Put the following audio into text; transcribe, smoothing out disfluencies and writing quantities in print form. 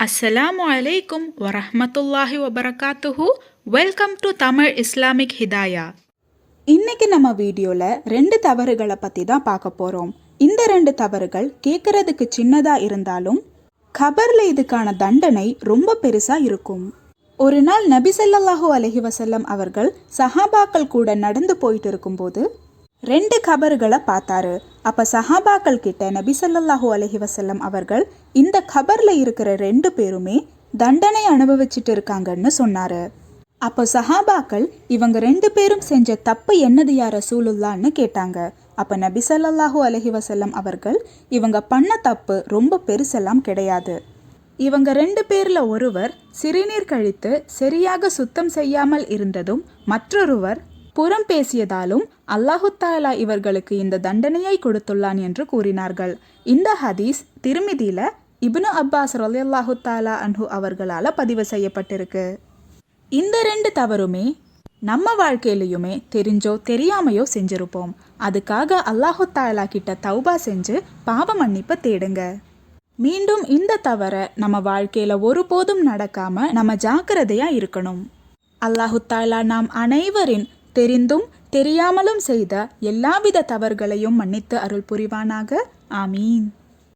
அஸ்ஸலாமு அலைக்கும் வரஹ்மத்துல்லாஹி வபரகாத்துஹு. Welcome to Tamil Islamic Hidaya. இன்னைக்கு நம்ம வீடியோல 2 தவறுகளை பத்தி தான் பார்க்க போறோம். இந்த 2 தவறுகள் கேட்கறதுக்கு சின்னதா இருந்தாலும் கபர்ல இதுக்கான தண்டனை ரொம்ப பெருசா இருக்கும். ஒரு நாள் நபி ஸல்லல்லாஹு அலைஹி வஸல்லம் அவர்கள் சஹாபாக்கள் கூட நடந்து போயிட்டு இருக்கும்போது 2 கபர்களை பார்த்தாரு. அப்ப சஹாபாக்கள் கிட்ட நபி ஸல்லல்லாஹு அலைஹி வஸல்லம் அவர்கள் இந்த கபர்ல இருக்கிற 2 பேருமே தண்டனை அனுபவிச்சுட்டு இருக்காங்கன்னு சொன்னாரு. அப்போ சஹாபாக்கள் இவங்க 2 பேரும் செஞ்ச தப்பு என்னது யா ரசூலுல்லான்னு கேட்டாங்க. அப்ப நபி ஸல்லல்லாஹு அலைஹி வஸல்லம் அவர்கள் இவங்க பண்ண தப்பு ரொம்ப பெருசெல்லாம் கிடையாது. இவங்க 2 பேர்ல ஒருவர் சிறுநீர் கழித்து சரியாக சுத்தம் செய்யாமல் இருந்ததும் மற்றொருவர் புறம் பேசியதாலும் அல்லாஹு தஆலா இவர்களுக்கு இந்த தண்டனையை கொடுத்துள்ளான் என்று கூறினார்கள். இந்த ஹதீஸ் திருமிதியில இப்னு அப்பாஸ் ரலியல்லாஹு தஆலா அன்ஹு அவர்களால் பதிவு செய்யப்பட்டிருக்கு. இந்த 2 தவறுமே நம்ம வாழ்க்கையிலையுமே தெரிஞ்சோ தெரியாமையோ செஞ்சிருப்போம். அதுக்காக அல்லாஹு தஆலா கிட்ட தௌபா செஞ்சு பாவ மன்னிப்பு தேடுங்க. மீண்டும் இந்த தவறை நம்ம வாழ்க்கையில ஒருபோதும் நடக்காம நம்ம ஜாக்கிரதையா இருக்கணும். அல்லாஹு தஆலா நாம் அனைவரின் தெரிந்தும் தெரியாமலும் செய்த எல்லாவித தவறுகளையும் மன்னித்து அருள் புரிவானாக. ஆமீன்.